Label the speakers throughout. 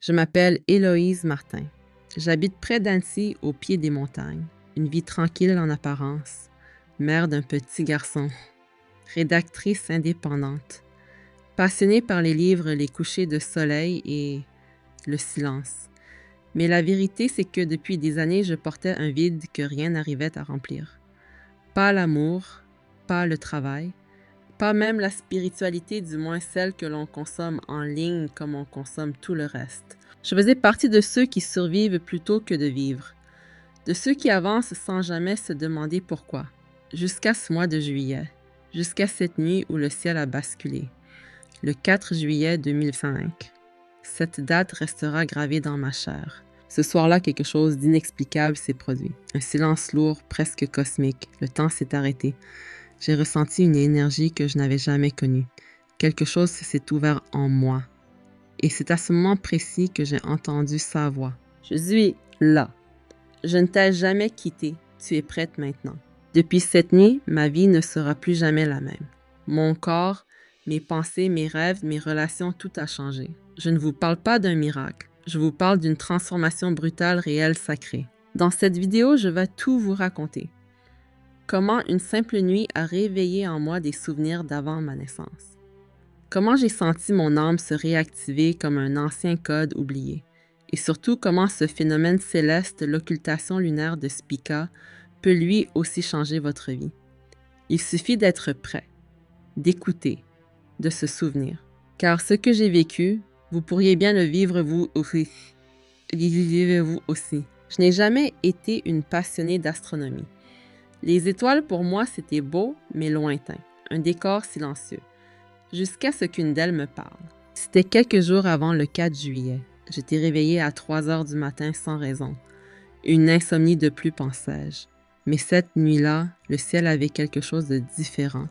Speaker 1: Je m'appelle Héloïse Martin. J'habite près d'Annecy, au pied des montagnes. Une vie tranquille en apparence. Mère d'un petit garçon. Rédactrice indépendante. Passionnée par les livres, les couchers de soleil et le silence. Mais la vérité, c'est que depuis des années, je portais un vide que rien n'arrivait à remplir. Pas l'amour, pas le travail, pas même la spiritualité, du moins celle que l'on consomme en ligne comme on consomme tout le reste. Je faisais partie de ceux qui survivent plutôt que de vivre, de ceux qui avancent sans jamais se demander pourquoi, jusqu'à ce mois de juillet, jusqu'à cette nuit où le ciel a basculé, le 4 juillet 2005. Cette date restera gravée dans ma chair. Ce soir-là, quelque chose d'inexplicable s'est produit. Un silence lourd, presque cosmique. Le temps s'est arrêté. J'ai ressenti une énergie que je n'avais jamais connue. Quelque chose s'est ouvert en moi. Et c'est à ce moment précis que j'ai entendu sa voix. Je suis là. Je ne t'ai jamais quitté. Tu es prête maintenant. Depuis cette nuit, ma vie ne sera plus jamais la même. Mon corps, mes pensées, mes rêves, mes relations, tout a changé. Je ne vous parle pas d'un miracle. Je vous parle d'une transformation brutale, réelle, sacrée. Dans cette vidéo, je vais tout vous raconter. Comment une simple nuit a réveillé en moi des souvenirs d'avant ma naissance. Comment j'ai senti mon âme se réactiver comme un ancien code oublié. Et surtout, comment ce phénomène céleste, l'occultation lunaire de Spica, peut lui aussi changer votre vie. Il suffit d'être prêt, d'écouter, de se souvenir. Car ce que j'ai vécu, vous pourriez bien le vivre vous aussi. Vivez-vous aussi. Je n'ai jamais été une passionnée d'astronomie. Les étoiles, pour moi, c'était beau, mais lointain. Un décor silencieux. Jusqu'à ce qu'une d'elles me parle. C'était quelques jours avant le 4 juillet. J'étais réveillée à 3 heures du matin sans raison. Une insomnie de plus, pensais-je. Mais cette nuit-là, le ciel avait quelque chose de différent.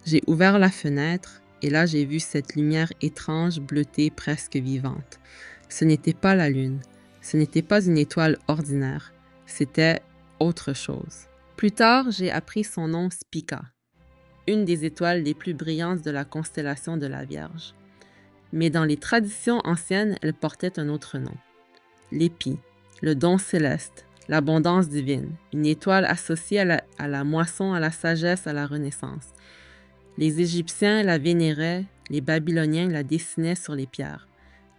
Speaker 1: J'ai ouvert la fenêtre et là, j'ai vu cette lumière étrange, bleutée, presque vivante. Ce n'était pas la lune. Ce n'était pas une étoile ordinaire. C'était autre chose. Plus tard, j'ai appris son nom Spica, une des étoiles les plus brillantes de la constellation de la Vierge. Mais dans les traditions anciennes, elle portait un autre nom. L'épi, le don céleste, l'abondance divine, une étoile associée à la moisson, à la sagesse, à la renaissance. Les Égyptiens la vénéraient, les Babyloniens la dessinaient sur les pierres.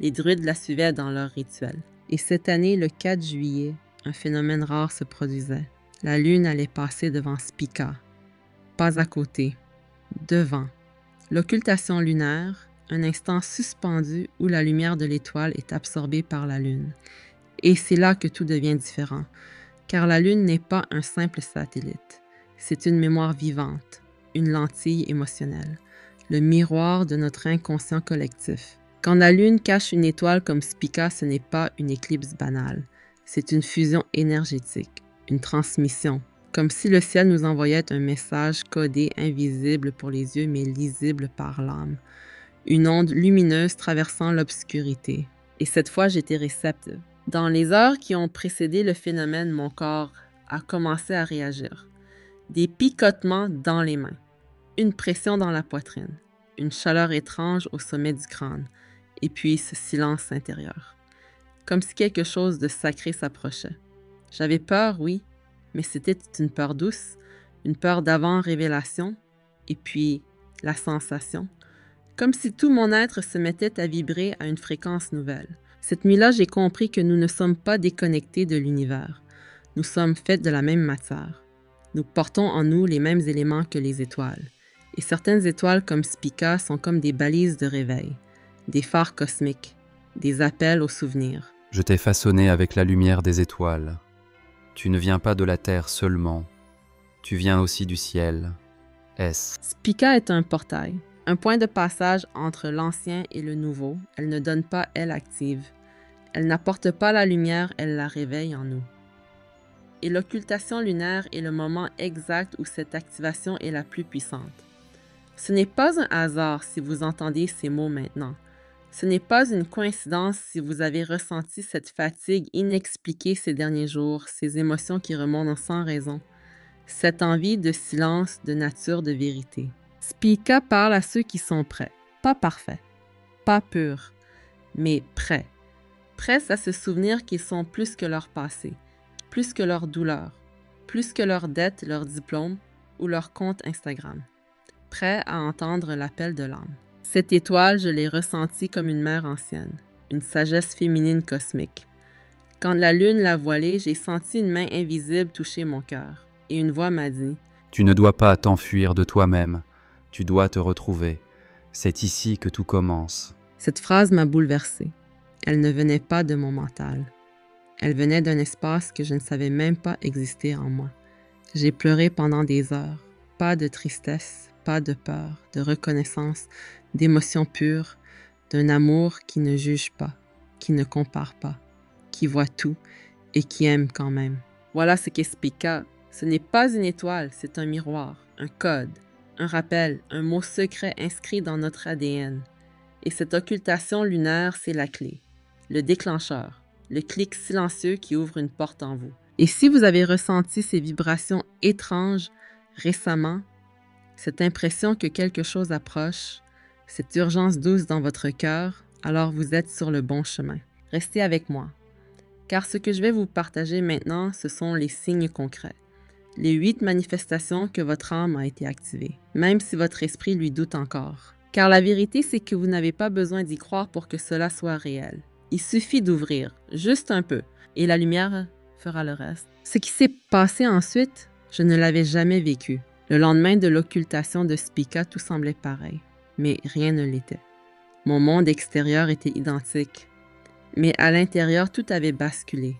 Speaker 1: Les druides la suivaient dans leurs rituels. Et cette année, le 4 juillet, un phénomène rare se produisait. La lune allait passer devant Spica. Pas à côté, devant. L'occultation lunaire, un instant suspendu où la lumière de l'étoile est absorbée par la lune. Et c'est là que tout devient différent, car la lune n'est pas un simple satellite. C'est une mémoire vivante, une lentille émotionnelle, le miroir de notre inconscient collectif. Quand la lune cache une étoile comme Spica, ce n'est pas une éclipse banale, c'est une fusion énergétique, une transmission, comme si le ciel nous envoyait un message codé, invisible pour les yeux, mais lisible par l'âme. Une onde lumineuse traversant l'obscurité. Et cette fois, j'étais réceptive. Dans les heures qui ont précédé le phénomène, mon corps a commencé à réagir. Des picotements dans les mains, une pression dans la poitrine, une chaleur étrange au sommet du crâne, et puis ce silence intérieur. Comme si quelque chose de sacré s'approchait. J'avais peur, oui, mais c'était une peur douce, une peur d'avant-révélation, et puis la sensation. Comme si tout mon être se mettait à vibrer à une fréquence nouvelle. Cette nuit-là, j'ai compris que nous ne sommes pas déconnectés de l'univers. Nous sommes faits de la même matière. Nous portons en nous les mêmes éléments que les étoiles. Et certaines étoiles comme Spica sont comme des balises de réveil, des phares cosmiques, des appels aux souvenirs.
Speaker 2: Je t'ai façonné avec la lumière des étoiles. Tu ne viens pas de la terre seulement, tu viens aussi du ciel.
Speaker 1: Spica est un portail, un point de passage entre l'ancien et le nouveau. Elle ne donne pas, elle active. Elle n'apporte pas la lumière, elle la réveille en nous. Et l'occultation lunaire est le moment exact où cette activation est la plus puissante. Ce n'est pas un hasard si vous entendez ces mots maintenant. Ce n'est pas une coïncidence si vous avez ressenti cette fatigue inexpliquée ces derniers jours, ces émotions qui remontent sans raison, cette envie de silence, de nature, de vérité. Spica parle à ceux qui sont prêts, pas parfaits, pas purs, mais prêts. prêts à se souvenir qu'ils sont plus que leur passé, plus que leur douleur, plus que leurs dettes, leur diplôme ou leur compte Instagram, prêts à entendre l'appel de l'âme. Cette étoile, je l'ai ressentie comme une mère ancienne, une sagesse féminine cosmique. Quand la lune l'a voilée, j'ai senti une main invisible toucher mon cœur, et une voix m'a dit
Speaker 2: « Tu ne dois pas t'enfuir de toi-même, tu dois te retrouver. C'est ici que tout commence. »
Speaker 1: Cette phrase m'a bouleversée. Elle ne venait pas de mon mental. Elle venait d'un espace que je ne savais même pas exister en moi. J'ai pleuré pendant des heures. Pas de tristesse, pas de peur, de reconnaissance, d'émotions pures, d'un amour qui ne juge pas, qui ne compare pas, qui voit tout et qui aime quand même. Voilà ce qu'est Spica. Ce n'est pas une étoile, c'est un miroir, un code, un rappel, un mot secret inscrit dans notre ADN. Et cette occultation lunaire, c'est la clé, le déclencheur, le clic silencieux qui ouvre une porte en vous. Et si vous avez ressenti ces vibrations étranges récemment, cette impression que quelque chose approche, cette urgence douce dans votre cœur, alors vous êtes sur le bon chemin. Restez avec moi, car ce que je vais vous partager maintenant, ce sont les signes concrets, les 8 manifestations que votre âme a été activée, même si votre esprit lui doute encore. Car la vérité, c'est que vous n'avez pas besoin d'y croire pour que cela soit réel. Il suffit d'ouvrir, juste un peu, et la lumière fera le reste. Ce qui s'est passé ensuite, je ne l'avais jamais vécu. Le lendemain de l'occultation de Spica, tout semblait pareil, mais rien ne l'était. Mon monde extérieur était identique, mais à l'intérieur, tout avait basculé.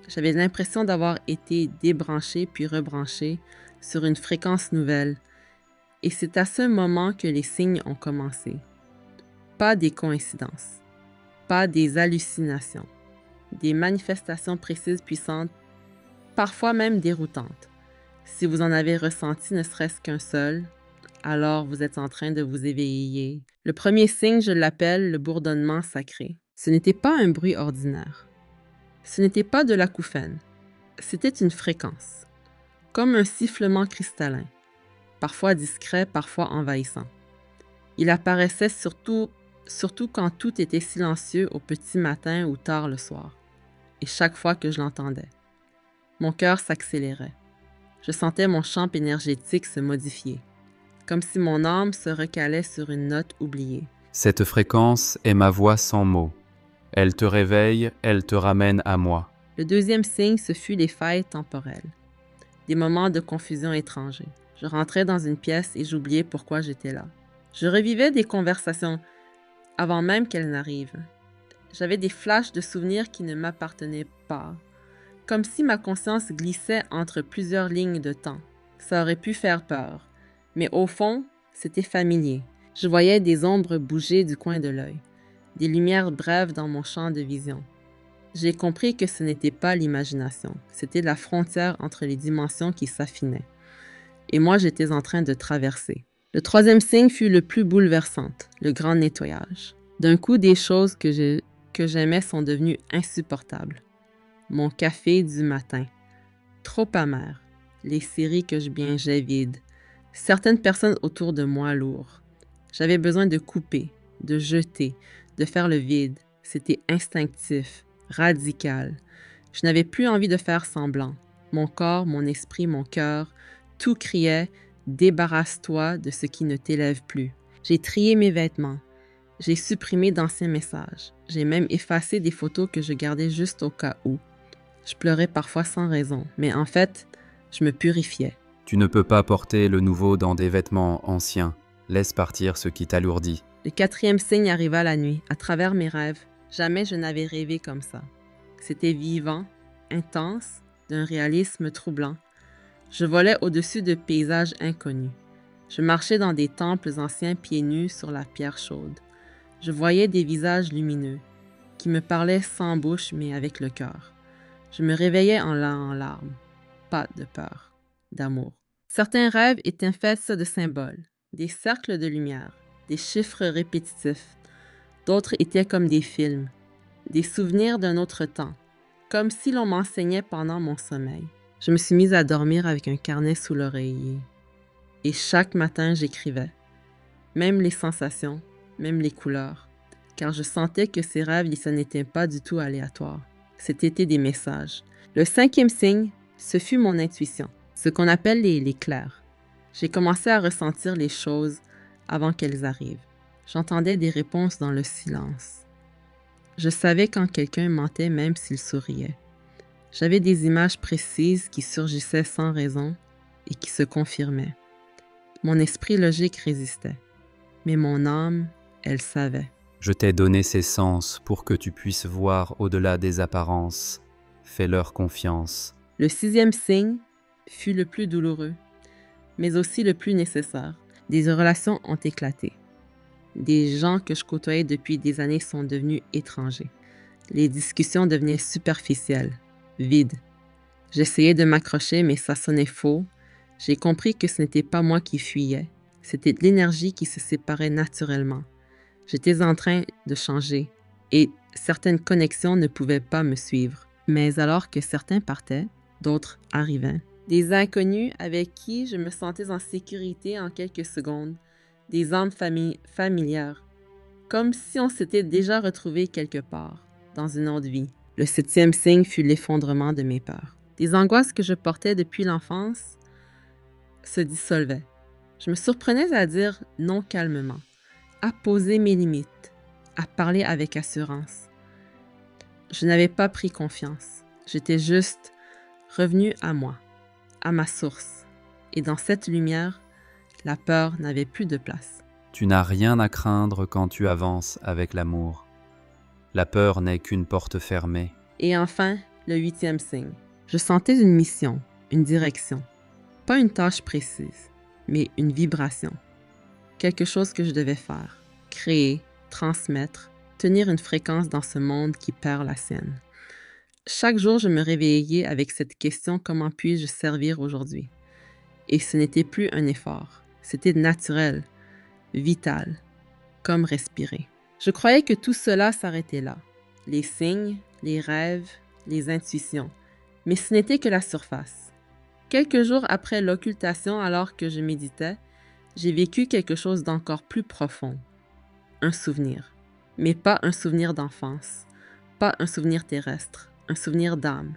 Speaker 1: J'avais l'impression d'avoir été débranché puis rebranché sur une fréquence nouvelle, et c'est à ce moment que les signes ont commencé. Pas des coïncidences, pas des hallucinations, des manifestations précises puissantes, parfois même déroutantes. Si vous en avez ressenti ne serait-ce qu'un seul, alors vous êtes en train de vous éveiller. Le premier signe, je l'appelle le bourdonnement sacré. Ce n'était pas un bruit ordinaire. Ce n'était pas de l'acouphène. C'était une fréquence, comme un sifflement cristallin, parfois discret, parfois envahissant. Il apparaissait surtout quand tout était silencieux au petit matin ou tard le soir, et chaque fois que je l'entendais. Mon cœur s'accélérait. Je sentais mon champ énergétique se modifier, comme si mon âme se recalait sur une note oubliée.
Speaker 2: Cette fréquence est ma voix sans mots. Elle te réveille, elle te ramène à moi.
Speaker 1: Le deuxième signe, ce fut les failles temporelles, des moments de confusion étrangers. Je rentrais dans une pièce et j'oubliais pourquoi j'étais là. Je revivais des conversations avant même qu'elles n'arrivent. J'avais des flashs de souvenirs qui ne m'appartenaient pas, comme si ma conscience glissait entre plusieurs lignes de temps. Ça aurait pu faire peur, mais au fond, c'était familier. Je voyais des ombres bouger du coin de l'œil, des lumières brèves dans mon champ de vision. J'ai compris que ce n'était pas l'imagination, c'était la frontière entre les dimensions qui s'affinaient. Et moi, j'étais en train de traverser. Le troisième signe fut le plus bouleversant, le grand nettoyage. D'un coup, des choses que j'aimais sont devenues insupportables. Mon café du matin, trop amer, les séries que je bingeais vides, certaines personnes autour de moi lourdes. J'avais besoin de couper, de jeter, de faire le vide. C'était instinctif, radical. Je n'avais plus envie de faire semblant. Mon corps, mon esprit, mon cœur, tout criait « Débarrasse-toi de ce qui ne t'élève plus ». J'ai trié mes vêtements. J'ai supprimé d'anciens messages. J'ai même effacé des photos que je gardais juste au cas où. Je pleurais parfois sans raison, mais en fait, je me purifiais.
Speaker 2: Tu ne peux pas porter le nouveau dans des vêtements anciens. Laisse partir ce qui t'alourdit.
Speaker 1: Le quatrième signe arriva la nuit, à travers mes rêves. Jamais je n'avais rêvé comme ça. C'était vivant, intense, d'un réalisme troublant. Je volais au-dessus de paysages inconnus. Je marchais dans des temples anciens pieds nus sur la pierre chaude. Je voyais des visages lumineux, qui me parlaient sans bouche mais avec le cœur. Je me réveillais en larmes, pas de peur, d'amour. Certains rêves étaient faits de symboles, des cercles de lumière, des chiffres répétitifs. D'autres étaient comme des films, des souvenirs d'un autre temps, comme si l'on m'enseignait pendant mon sommeil. Je me suis mise à dormir avec un carnet sous l'oreiller. Et chaque matin, j'écrivais. Même les sensations, même les couleurs. car je sentais que ces rêves, ça n'était pas du tout aléatoire. C'était des messages. Le 5e signe, ce fut mon intuition, ce qu'on appelle les clairs. J'ai commencé à ressentir les choses avant qu'elles arrivent. J'entendais des réponses dans le silence. Je savais quand quelqu'un mentait même s'il souriait. J'avais des images précises qui surgissaient sans raison et qui se confirmaient. Mon esprit logique résistait, mais mon âme, elle savait.
Speaker 2: Je t'ai donné ces sens pour que tu puisses voir au-delà des apparences. Fais-leur confiance.
Speaker 1: Le 6e signe fut le plus douloureux, mais aussi le plus nécessaire. Des relations ont éclaté. Des gens que je côtoyais depuis des années sont devenus étrangers. Les discussions devenaient superficielles, vides. J'essayais de m'accrocher, mais ça sonnait faux. J'ai compris que ce n'était pas moi qui fuyais. C'était de l'énergie qui se séparait naturellement. J'étais en train de changer et certaines connexions ne pouvaient pas me suivre. Mais alors que certains partaient, d'autres arrivaient. Des inconnus avec qui je me sentais en sécurité en quelques secondes. Des âmes familières. Comme si on s'était déjà retrouvés quelque part, dans une autre vie. Le 7e signe fut l'effondrement de mes peurs. Des angoisses que je portais depuis l'enfance se dissolvaient. Je me surprenais à dire non calmement, à poser mes limites, à parler avec assurance. Je n'avais pas pris confiance. J'étais juste revenue à moi, à ma source. Et dans cette lumière, la peur n'avait plus de place.
Speaker 2: Tu n'as rien à craindre quand tu avances avec l'amour. La peur n'est qu'une porte fermée.
Speaker 1: Et enfin, le 8e signe. Je sentais une mission, une direction. Pas une tâche précise, mais une vibration. Quelque chose que je devais faire. Créer, transmettre, tenir une fréquence dans ce monde qui perd la sienne. Chaque jour, je me réveillais avec cette question: comment puis-je servir aujourd'hui? Et ce n'était plus un effort. C'était naturel, vital, comme respirer. Je croyais que tout cela s'arrêtait là. Les signes, les rêves, les intuitions. Mais ce n'était que la surface. Quelques jours après l'occultation, alors que je méditais, j'ai vécu quelque chose d'encore plus profond. Un souvenir. Mais pas un souvenir d'enfance, pas un souvenir terrestre, un souvenir d'âme.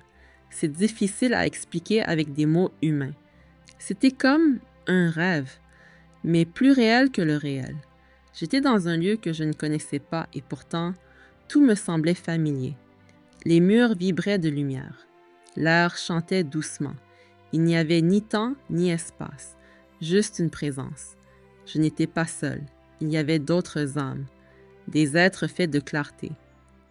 Speaker 1: C'est difficile à expliquer avec des mots humains. C'était comme un rêve, mais plus réel que le réel. J'étais dans un lieu que je ne connaissais pas et pourtant, tout me semblait familier. Les murs vibraient de lumière. L'air chantait doucement. Il n'y avait ni temps ni espace, juste une présence. Je n'étais pas seule. Il y avait d'autres âmes, des êtres faits de clarté.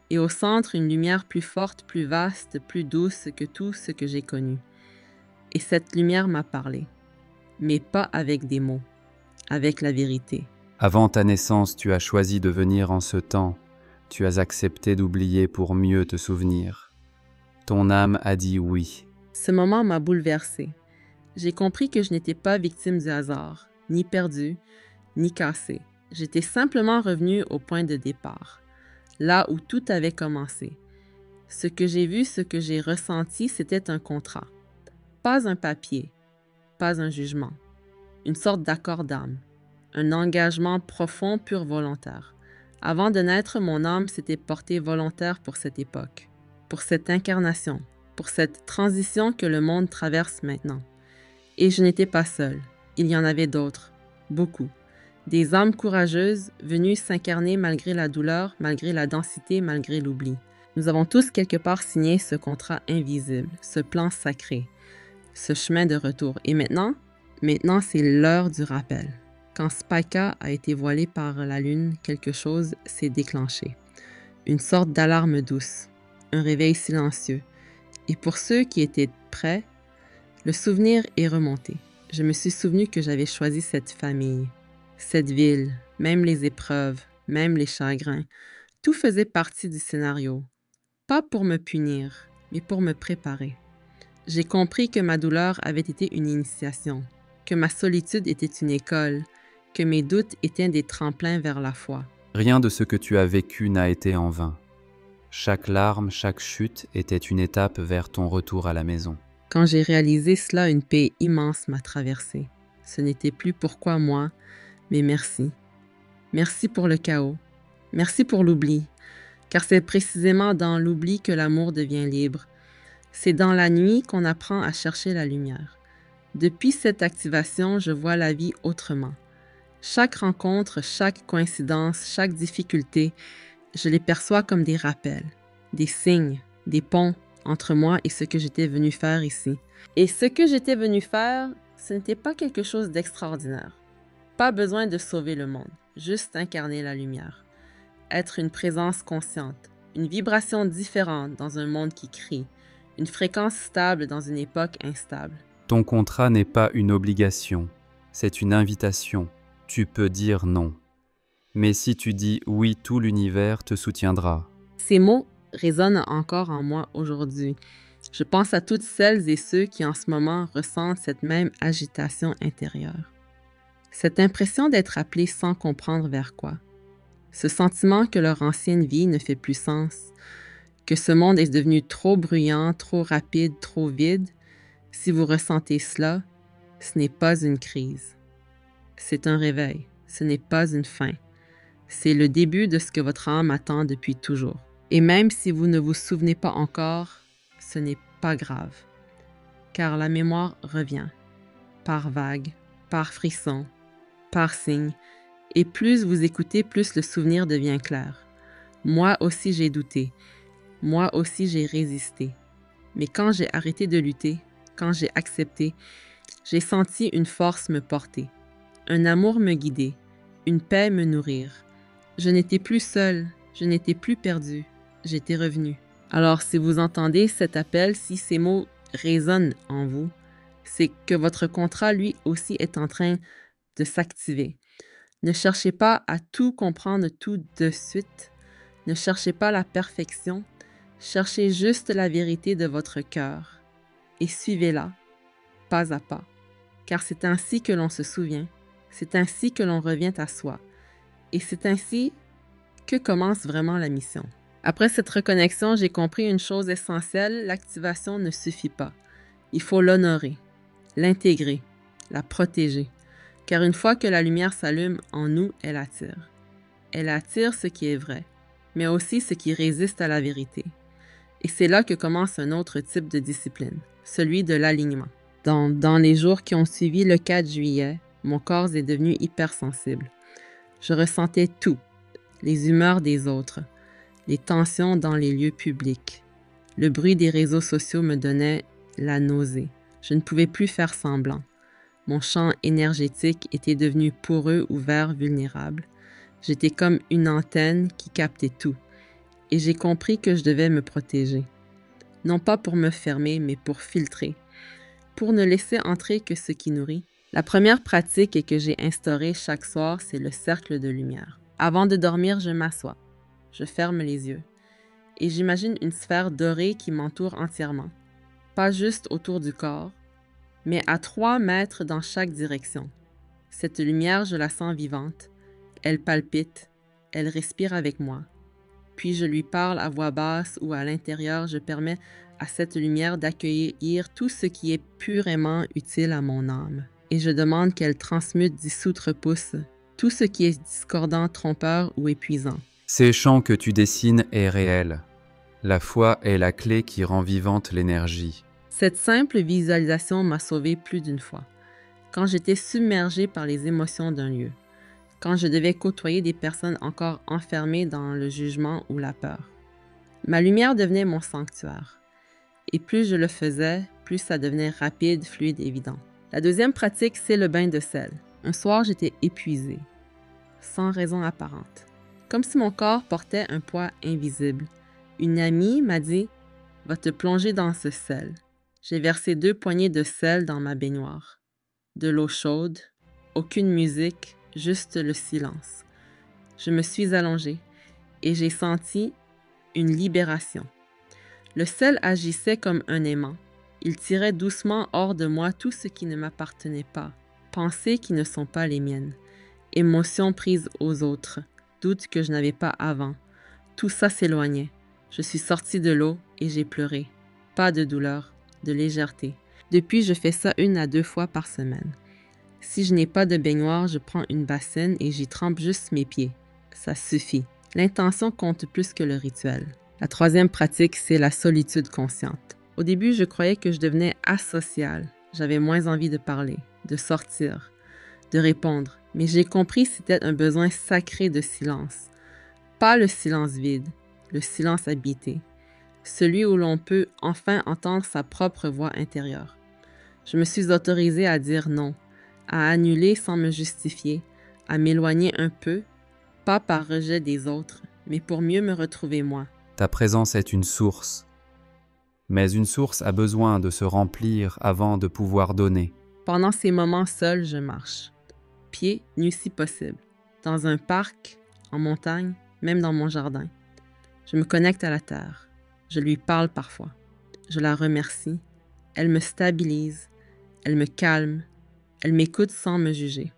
Speaker 1: Et au centre, une lumière plus forte, plus vaste, plus douce que tout ce que j'ai connu. Et cette lumière m'a parlé, mais pas avec des mots, avec la vérité.
Speaker 2: Avant ta naissance, tu as choisi de venir en ce temps. Tu as accepté d'oublier pour mieux te souvenir. Ton âme a dit oui.
Speaker 1: Ce moment m'a bouleversée. J'ai compris que je n'étais pas victime du hasard, ni perdue, ni cassée. J'étais simplement revenue au point de départ, là où tout avait commencé. Ce que j'ai vu, ce que j'ai ressenti, c'était un contrat. Pas un papier, pas un jugement. Une sorte d'accord d'âme. Un engagement profond, pur volontaire. Avant de naître, mon âme s'était portée volontaire pour cette époque, pour cette incarnation, pour cette transition que le monde traverse maintenant. Et je n'étais pas seule. Il y en avait d'autres, beaucoup. Des âmes courageuses venues s'incarner malgré la douleur, malgré la densité, malgré l'oubli. Nous avons tous quelque part signé ce contrat invisible, ce plan sacré, ce chemin de retour. Et maintenant c'est l'heure du rappel. Quand Spica a été voilée par la lune, quelque chose s'est déclenché. Une sorte d'alarme douce, un réveil silencieux. Et pour ceux qui étaient prêts, le souvenir est remonté. Je me suis souvenu que j'avais choisi cette famille, cette ville, même les épreuves, même les chagrins. Tout faisait partie du scénario. Pas pour me punir, mais pour me préparer. J'ai compris que ma douleur avait été une initiation, que ma solitude était une école, que mes doutes étaient des tremplins vers la foi.
Speaker 2: Rien de ce que tu as vécu n'a été en vain. Chaque larme, chaque chute était une étape vers ton retour à la maison.
Speaker 1: Quand j'ai réalisé cela, une paix immense m'a traversée. Ce n'était plus pourquoi moi, mais merci. Merci pour le chaos. Merci pour l'oubli, car c'est précisément dans l'oubli que l'amour devient libre. C'est dans la nuit qu'on apprend à chercher la lumière. Depuis cette activation, je vois la vie autrement. Chaque rencontre, chaque coïncidence, chaque difficulté, je les perçois comme des rappels, des signes, des ponts entre moi et ce que j'étais venu faire ici. Et ce que j'étais venu faire, ce n'était pas quelque chose d'extraordinaire. Pas besoin de sauver le monde, juste incarner la lumière. Être une présence consciente, une vibration différente dans un monde qui crie, une fréquence stable dans une époque instable.
Speaker 2: Ton contrat n'est pas une obligation, c'est une invitation. Tu peux dire non. Mais si tu dis oui, tout l'univers te soutiendra.
Speaker 1: Ces mots résonnent encore en moi aujourd'hui. Je pense à toutes celles et ceux qui en ce moment ressentent cette même agitation intérieure. Cette impression d'être appelés sans comprendre vers quoi. Ce sentiment que leur ancienne vie ne fait plus sens, que ce monde est devenu trop bruyant, trop rapide, trop vide. Si vous ressentez cela, ce n'est pas une crise. C'est un réveil, ce n'est pas une fin. C'est le début de ce que votre âme attend depuis toujours. Et même si vous ne vous souvenez pas encore, ce n'est pas grave, car la mémoire revient, par vagues, par frissons, par signes, et plus vous écoutez, plus le souvenir devient clair. Moi aussi j'ai douté, moi aussi j'ai résisté, mais quand j'ai arrêté de lutter, quand j'ai accepté, j'ai senti une force me porter, un amour me guider, une paix me nourrir. Je n'étais plus seule, je n'étais plus perdue, j'étais revenue. Alors si vous entendez cet appel, si ces mots résonnent en vous, c'est que votre contrat lui aussi est en train de s'activer. Ne cherchez pas à tout comprendre tout de suite, ne cherchez pas la perfection, cherchez juste la vérité de votre cœur et suivez-la, pas à pas, car c'est ainsi que l'on se souvient, c'est ainsi que l'on revient à soi, et c'est ainsi que commence vraiment la mission. Après cette reconnexion, j'ai compris une chose essentielle, l'activation ne suffit pas. Il faut l'honorer, l'intégrer, la protéger, car une fois que la lumière s'allume en nous, elle attire. Elle attire ce qui est vrai, mais aussi ce qui résiste à la vérité. Et c'est là que commence un autre type de discipline, celui de l'alignement. Dans les jours qui ont suivi le 4 juillet, mon corps est devenu hypersensible. Je ressentais tout, les humeurs des autres, les tensions dans les lieux publics. Le bruit des réseaux sociaux me donnait la nausée. Je ne pouvais plus faire semblant. Mon champ énergétique était devenu poreux, ouvert, vulnérable. J'étais comme une antenne qui captait tout. Et j'ai compris que je devais me protéger. Non pas pour me fermer, mais pour filtrer. Pour ne laisser entrer que ce qui nourrit. La première pratique que j'ai instaurée chaque soir, c'est le cercle de lumière. Avant de dormir, je m'assois. Je ferme les yeux. Et j'imagine une sphère dorée qui m'entoure entièrement. Pas juste autour du corps, mais à 3 mètres dans chaque direction. Cette lumière, je la sens vivante. Elle palpite, elle respire avec moi. Puis je lui parle à voix basse ou à l'intérieur, je permets à cette lumière d'accueillir tout ce qui est purément utile à mon âme. Et je demande qu'elle transmute, dissoute, repousse tout ce qui est discordant, trompeur ou épuisant.
Speaker 2: Ces champs que tu dessines est réel. La foi est la clé qui rend vivante l'énergie.
Speaker 1: Cette simple visualisation m'a sauvée plus d'une fois. Quand j'étais submergée par les émotions d'un lieu. Quand je devais côtoyer des personnes encore enfermées dans le jugement ou la peur. Ma lumière devenait mon sanctuaire. Et plus je le faisais, plus ça devenait rapide, fluide, évident. La deuxième pratique, c'est le bain de sel. Un soir, j'étais épuisée, sans raison apparente. Comme si mon corps portait un poids invisible. Une amie m'a dit « Va te plonger dans ce sel ». J'ai versé 2 poignées de sel dans ma baignoire. De l'eau chaude, aucune musique, juste le silence. Je me suis allongée et j'ai senti une libération. Le sel agissait comme un aimant. Il tirait doucement hors de moi tout ce qui ne m'appartenait pas, pensées qui ne sont pas les miennes, émotions prises aux autres, doutes que je n'avais pas avant. Tout ça s'éloignait. Je suis sortie de l'eau et j'ai pleuré. Pas de douleur, de légèreté. Depuis, je fais ça 1 à 2 fois par semaine. Si je n'ai pas de baignoire, je prends une bassine et j'y trempe juste mes pieds. Ça suffit. L'intention compte plus que le rituel. La troisième pratique, c'est la solitude consciente. Au début, je croyais que je devenais asociale. J'avais moins envie de parler, de sortir, de répondre. Mais j'ai compris que c'était un besoin sacré de silence. Pas le silence vide, le silence habité. Celui où l'on peut enfin entendre sa propre voix intérieure. Je me suis autorisée à dire non, à annuler sans me justifier, à m'éloigner un peu, pas par rejet des autres, mais pour mieux me retrouver moi.
Speaker 2: Ta présence est une source. Mais une source a besoin de se remplir avant de pouvoir donner.
Speaker 1: Pendant ces moments seuls, je marche, pieds nus si possible, dans un parc, en montagne, même dans mon jardin. Je me connecte à la terre. Je lui parle parfois. Je la remercie. Elle me stabilise. Elle me calme. Elle m'écoute sans me juger.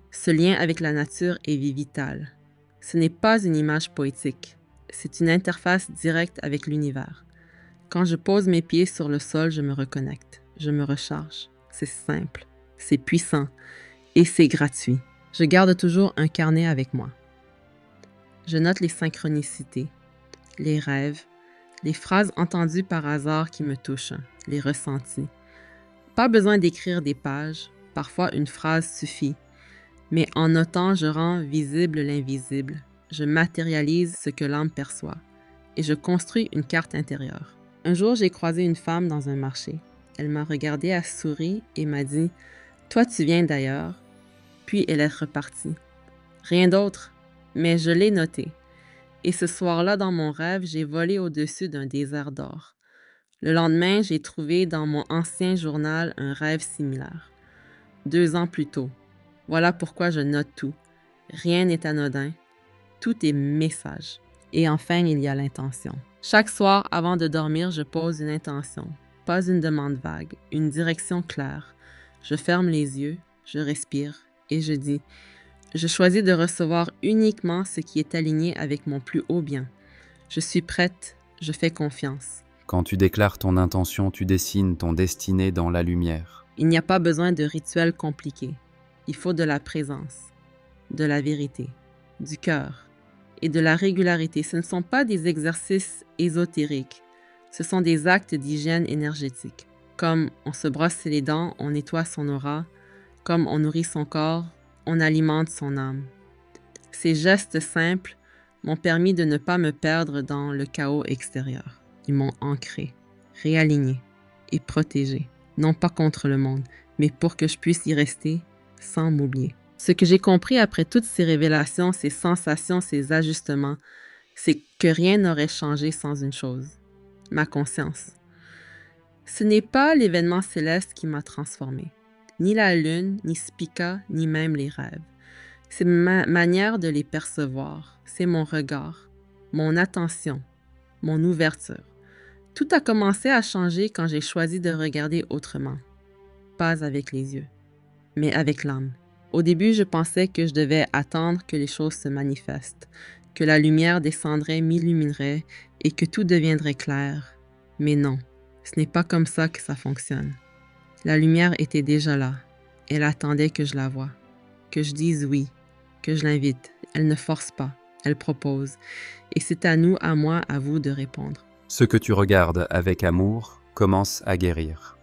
Speaker 1: Ce lien avec la nature est vital. Ce n'est pas une image poétique. C'est une interface directe avec l'univers. Quand je pose mes pieds sur le sol, je me reconnecte. Je me recharge. C'est simple. C'est puissant. Et c'est gratuit. Je garde toujours un carnet avec moi. Je note les synchronicités, les rêves, les phrases entendues par hasard qui me touchent, les ressentis. Pas besoin d'écrire des pages, parfois une phrase suffit. Mais en notant, je rends visible l'invisible. Je matérialise ce que l'âme perçoit. Et je construis une carte intérieure. Un jour, j'ai croisé une femme dans un marché. Elle m'a regardée, a souri et m'a dit « Toi, tu viens d'ailleurs ». Puis elle est repartie. Rien d'autre, mais je l'ai noté. Et ce soir-là, dans mon rêve, j'ai volé au-dessus d'un désert d'or. Le lendemain, j'ai trouvé dans mon ancien journal un rêve similaire. 2 ans plus tôt. Voilà pourquoi je note tout. Rien n'est anodin. Tout est message. Et enfin, il y a l'intention. Chaque soir, avant de dormir, je pose une intention. Pas une demande vague, une direction claire. Je ferme les yeux, je respire et je dis « Je choisis de recevoir uniquement ce qui est aligné avec mon plus haut bien. Je suis prête, je fais confiance. »
Speaker 2: Quand tu déclares ton intention, tu dessines ton destinée dans la lumière.
Speaker 1: Il n'y a pas besoin de rituels compliqués. Il faut de la présence, de la vérité, du cœur et de la régularité. Ce ne sont pas des exercices ésotériques. Ce sont des actes d'hygiène énergétique. Comme on se brosse les dents, on nettoie son aura. Comme on nourrit son corps, on alimente son âme. Ces gestes simples m'ont permis de ne pas me perdre dans le chaos extérieur. Ils m'ont ancré, réaligné et protégé. Non pas contre le monde, mais pour que je puisse y rester sans m'oublier. Ce que j'ai compris après toutes ces révélations, ces sensations, ces ajustements, c'est que rien n'aurait changé sans une chose, ma conscience. Ce n'est pas l'événement céleste qui m'a transformée, ni la lune, ni Spica, ni même les rêves. C'est ma manière de les percevoir, c'est mon regard, mon attention, mon ouverture. Tout a commencé à changer quand j'ai choisi de regarder autrement. Pas avec les yeux, mais avec l'âme. Au début, je pensais que je devais attendre que les choses se manifestent, que la lumière descendrait, m'illuminerait et que tout deviendrait clair. Mais non, ce n'est pas comme ça que ça fonctionne. La lumière était déjà là. Elle attendait que je la voie, que je dise oui, que je l'invite. Elle ne force pas, elle propose. Et c'est à nous, à moi, à vous de répondre.
Speaker 2: Ce que tu regardes avec amour commence à guérir.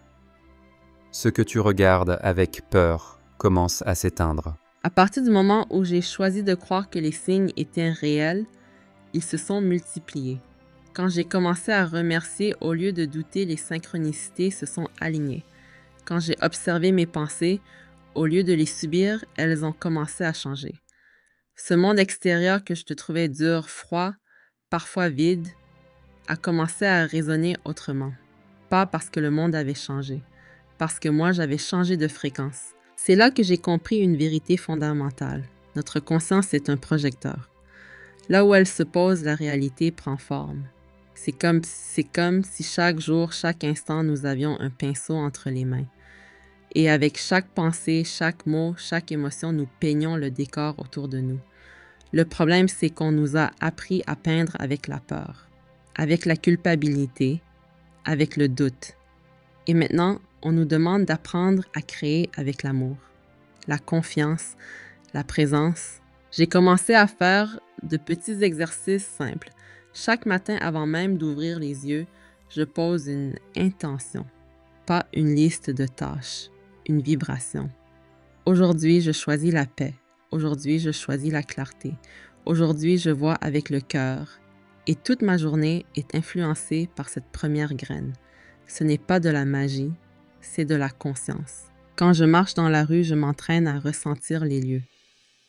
Speaker 2: Ce que tu regardes avec peur commence à s'éteindre.
Speaker 1: À partir du moment où j'ai choisi de croire que les signes étaient réels, ils se sont multipliés. Quand j'ai commencé à remercier, au lieu de douter, les synchronicités se sont alignées. Quand j'ai observé mes pensées, au lieu de les subir, elles ont commencé à changer. Ce monde extérieur que je te trouvais dur, froid, parfois vide, a commencé à résonner autrement. Pas parce que le monde avait changé, parce que moi j'avais changé de fréquence. C'est là que j'ai compris une vérité fondamentale. Notre conscience est un projecteur. Là où elle se pose, la réalité prend forme. C'est comme si chaque jour, chaque instant, nous avions un pinceau entre les mains. Et avec chaque pensée, chaque mot, chaque émotion, nous peignons le décor autour de nous. Le problème, c'est qu'on nous a appris à peindre avec la peur, avec la culpabilité, avec le doute. Et maintenant, on nous demande d'apprendre à créer avec l'amour, la confiance, la présence, J'ai commencé à faire de petits exercices simples. Chaque matin, avant même d'ouvrir les yeux, je pose une intention, pas une liste de tâches, une vibration. Aujourd'hui, je choisis la paix. Aujourd'hui, je choisis la clarté. Aujourd'hui, je vois avec le cœur. Et toute ma journée est influencée par cette première graine. Ce n'est pas de la magie, c'est de la conscience. Quand je marche dans la rue, je m'entraîne à ressentir les lieux,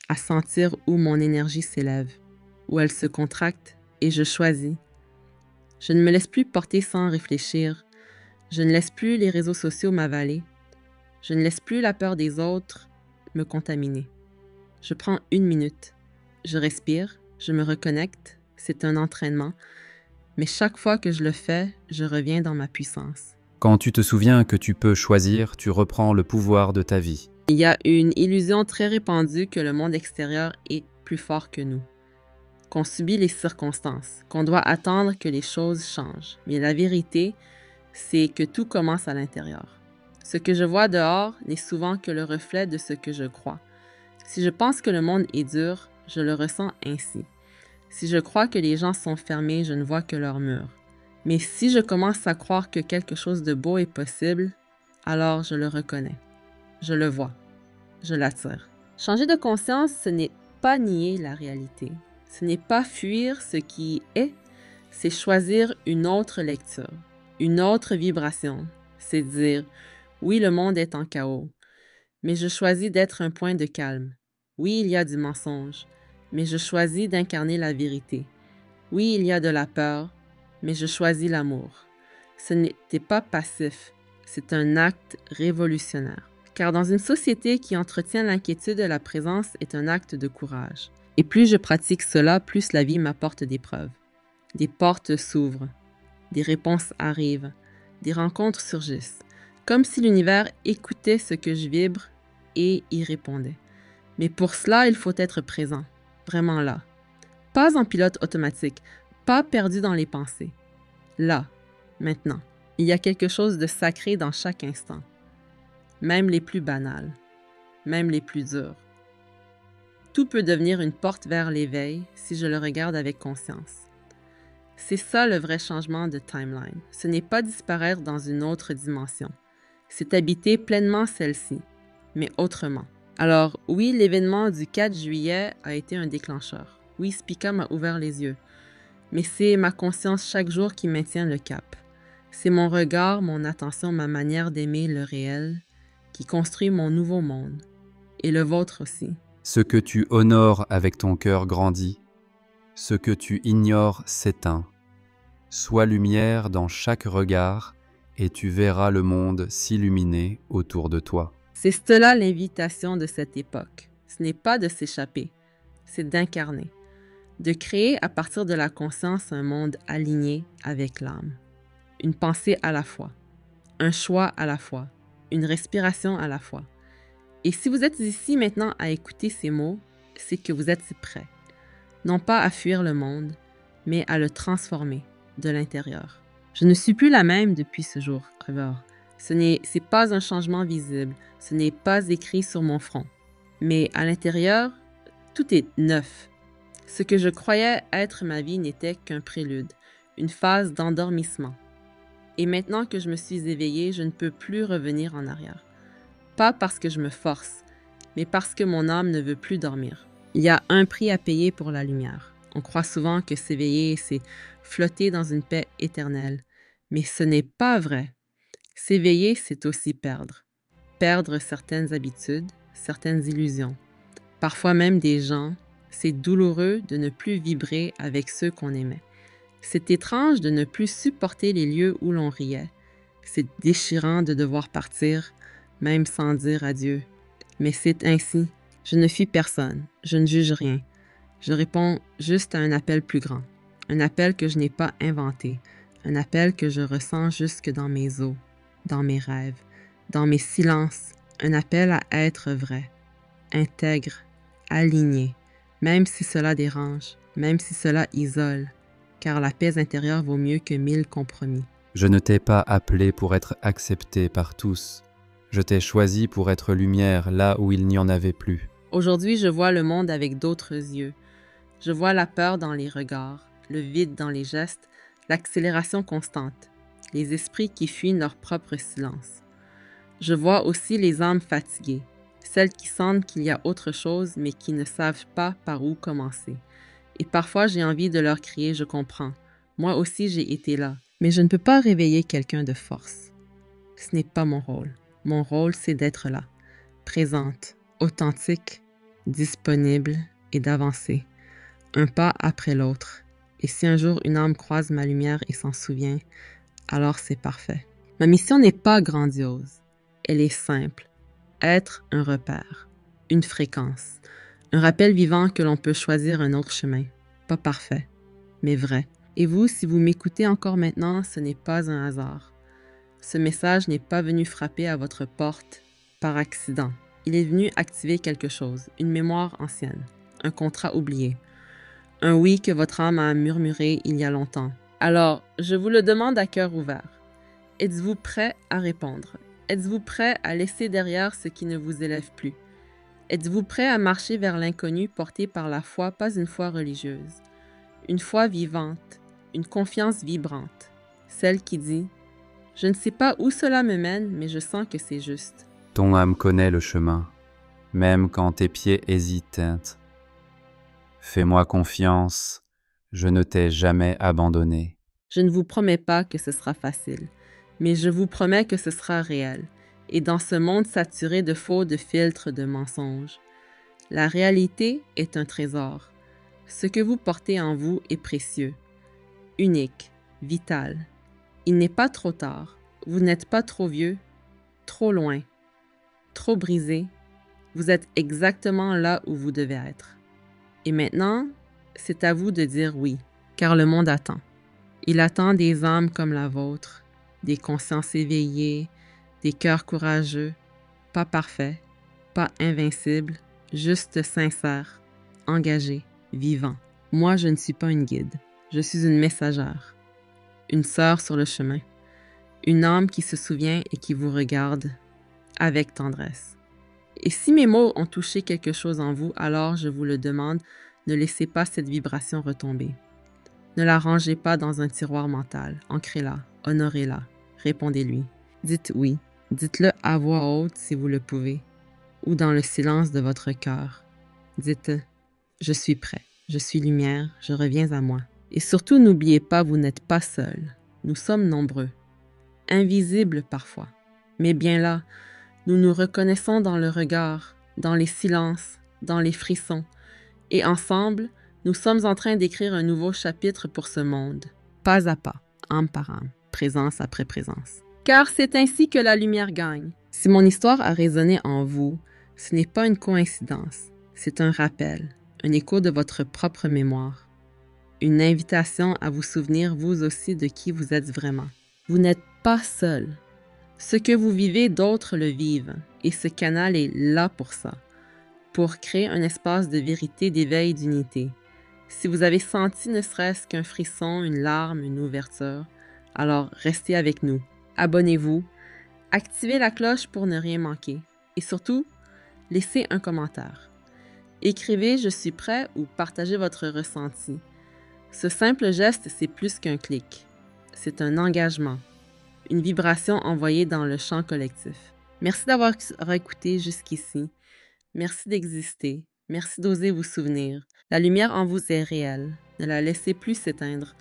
Speaker 1: à sentir où mon énergie s'élève, où elle se contracte, et je choisis. Je ne me laisse plus porter sans réfléchir. Je ne laisse plus les réseaux sociaux m'avaler. Je ne laisse plus la peur des autres me contaminer. Je prends 1 minute. Je respire, je me reconnecte. C'est un entraînement. Mais chaque fois que je le fais, je reviens dans ma puissance.
Speaker 2: Quand tu te souviens que tu peux choisir, tu reprends le pouvoir de ta vie.
Speaker 1: Il y a une illusion très répandue que le monde extérieur est plus fort que nous, qu'on subit les circonstances, qu'on doit attendre que les choses changent. Mais la vérité, c'est que tout commence à l'intérieur. Ce que je vois dehors n'est souvent que le reflet de ce que je crois. Si je pense que le monde est dur, je le ressens ainsi. Si je crois que les gens sont fermés, je ne vois que leurs murs. Mais si je commence à croire que quelque chose de beau est possible, alors je le reconnais. Je le vois. Je l'attire. Changer de conscience, ce n'est pas nier la réalité. Ce n'est pas fuir ce qui est, c'est choisir une autre lecture, une autre vibration. C'est dire, oui, le monde est en chaos, mais je choisis d'être un point de calme. Oui, il y a du mensonge, mais je choisis d'incarner la vérité. Oui, il y a de la peur, mais je choisis l'amour. Ce n'était pas passif, c'est un acte révolutionnaire. Car dans une société qui entretient l'inquiétude de la présence est un acte de courage. Et plus je pratique cela, plus la vie m'apporte des preuves. Des portes s'ouvrent, des réponses arrivent, des rencontres surgissent, comme si l'univers écoutait ce que je vibre et y répondait. Mais pour cela, il faut être présent, vraiment là. Pas en pilote automatique, pas perdu dans les pensées. Là, maintenant. Il y a quelque chose de sacré dans chaque instant. Même les plus banales, même les plus dures. Tout peut devenir une porte vers l'éveil si je le regarde avec conscience. C'est ça le vrai changement de timeline. Ce n'est pas disparaître dans une autre dimension. C'est habiter pleinement celle-ci, mais autrement. Alors oui, l'événement du 4 juillet a été un déclencheur. Oui, Spica m'a ouvert les yeux. Mais c'est ma conscience chaque jour qui maintient le cap. C'est mon regard, mon attention, ma manière d'aimer le réel qui construit mon nouveau monde, et le vôtre aussi.
Speaker 2: Ce que tu honores avec ton cœur grandit, ce que tu ignores s'éteint. Sois lumière dans chaque regard, et tu verras le monde s'illuminer autour de toi.
Speaker 1: C'est cela l'invitation de cette époque. Ce n'est pas de s'échapper, c'est d'incarner, de créer à partir de la conscience un monde aligné avec l'âme. Une pensée à la fois, un choix à la fois, une respiration à la fois. Et si vous êtes ici maintenant à écouter ces mots, c'est que vous êtes prêt. Non pas à fuir le monde, mais à le transformer de l'intérieur. Je ne suis plus la même depuis ce jour, Trevor. C'est pas un changement visible, ce n'est pas écrit sur mon front. Mais à l'intérieur, tout est neuf. Ce que je croyais être ma vie n'était qu'un prélude, une phase d'endormissement. Et maintenant que je me suis éveillée, je ne peux plus revenir en arrière. Pas parce que je me force, mais parce que mon âme ne veut plus dormir. Il y a un prix à payer pour la lumière. On croit souvent que s'éveiller, c'est flotter dans une paix éternelle. Mais ce n'est pas vrai. S'éveiller, c'est aussi perdre. Perdre certaines habitudes, certaines illusions. Parfois même des gens. C'est douloureux de ne plus vibrer avec ceux qu'on aimait. C'est étrange de ne plus supporter les lieux où l'on riait. C'est déchirant de devoir partir, même sans dire adieu. Mais c'est ainsi. Je ne fuis personne, je ne juge rien. Je réponds juste à un appel plus grand, un appel que je n'ai pas inventé, un appel que je ressens jusque dans mes os, dans mes rêves, dans mes silences, un appel à être vrai, intègre, aligné, même si cela dérange, même si cela isole, car la paix intérieure vaut mieux que 1000 compromis.
Speaker 2: Je ne t'ai pas appelé pour être accepté par tous. Je t'ai choisi pour être lumière là où il n'y en avait plus.
Speaker 1: Aujourd'hui, je vois le monde avec d'autres yeux. Je vois la peur dans les regards, le vide dans les gestes, l'accélération constante, les esprits qui fuient leur propre silence. Je vois aussi les âmes fatiguées, celles qui sentent qu'il y a autre chose mais qui ne savent pas par où commencer. Et parfois j'ai envie de leur crier « Je comprends, moi aussi j'ai été là ». Mais je ne peux pas réveiller quelqu'un de force. Ce n'est pas mon rôle. Mon rôle, c'est d'être là, présente, authentique, disponible et d'avancer, un pas après l'autre. Et si un jour une âme croise ma lumière et s'en souvient, alors c'est parfait. Ma mission n'est pas grandiose. Elle est simple. Être un repère, une fréquence, un rappel vivant que l'on peut choisir un autre chemin. Pas parfait, mais vrai. Et vous, si vous m'écoutez encore maintenant, ce n'est pas un hasard. Ce message n'est pas venu frapper à votre porte par accident. Il est venu activer quelque chose, une mémoire ancienne, un contrat oublié, un oui que votre âme a murmuré il y a longtemps. Alors, je vous le demande à cœur ouvert. Êtes-vous prêt à répondre? Êtes-vous prêt à laisser derrière ce qui ne vous élève plus? Êtes-vous prêt à marcher vers l'inconnu porté par la foi, pas une foi religieuse, une foi vivante, une confiance vibrante, celle qui dit « Je ne sais pas où cela me mène, mais je sens que c'est juste. »
Speaker 2: Ton âme connaît le chemin, même quand tes pieds hésitent. Fais-moi confiance, je ne t'ai jamais abandonné.
Speaker 1: Je ne vous promets pas que ce sera facile, mais je vous promets que ce sera réel. Et dans ce monde saturé de faux, de filtres, de mensonges, la réalité est un trésor. Ce que vous portez en vous est précieux, unique, vital. Il n'est pas trop tard. Vous n'êtes pas trop vieux, trop loin, trop brisé. Vous êtes exactement là où vous devez être. Et maintenant, c'est à vous de dire oui, car le monde attend. Il attend des âmes comme la vôtre, des consciences éveillées, des cœurs courageux, pas parfaits, pas invincibles, juste sincères, engagés, vivants. Moi, je ne suis pas une guide, je suis une messagère, une sœur sur le chemin, une âme qui se souvient et qui vous regarde avec tendresse. Et si mes mots ont touché quelque chose en vous, alors je vous le demande, ne laissez pas cette vibration retomber. Ne la rangez pas dans un tiroir mental, ancrez-la, honorez-la, répondez-lui. Dites oui, dites-le à voix haute si vous le pouvez, ou dans le silence de votre cœur. Dites « Je suis prêt, je suis lumière, je reviens à moi ». Et surtout, n'oubliez pas, vous n'êtes pas seul. Nous sommes nombreux, invisibles parfois, mais bien là, nous nous reconnaissons dans le regard, dans les silences, dans les frissons, et ensemble, nous sommes en train d'écrire un nouveau chapitre pour ce monde, pas à pas, âme par âme, présence après présence. Car c'est ainsi que la lumière gagne. Si mon histoire a résonné en vous, ce n'est pas une coïncidence, c'est un rappel, un écho de votre propre mémoire, une invitation à vous souvenir vous aussi de qui vous êtes vraiment. Vous n'êtes pas seul. Ce que vous vivez, d'autres le vivent, et ce canal est là pour ça, pour créer un espace de vérité, d'éveil, d'unité. Si vous avez senti ne serait-ce qu'un frisson, une larme, une ouverture, alors restez avec nous. Abonnez-vous, activez la cloche pour ne rien manquer, et surtout, laissez un commentaire. Écrivez « Je suis prêt » ou partagez votre ressenti. Ce simple geste, c'est plus qu'un clic. C'est un engagement, une vibration envoyée dans le champ collectif. Merci d'avoir écouté jusqu'ici. Merci d'exister. Merci d'oser vous souvenir. La lumière en vous est réelle. Ne la laissez plus s'éteindre.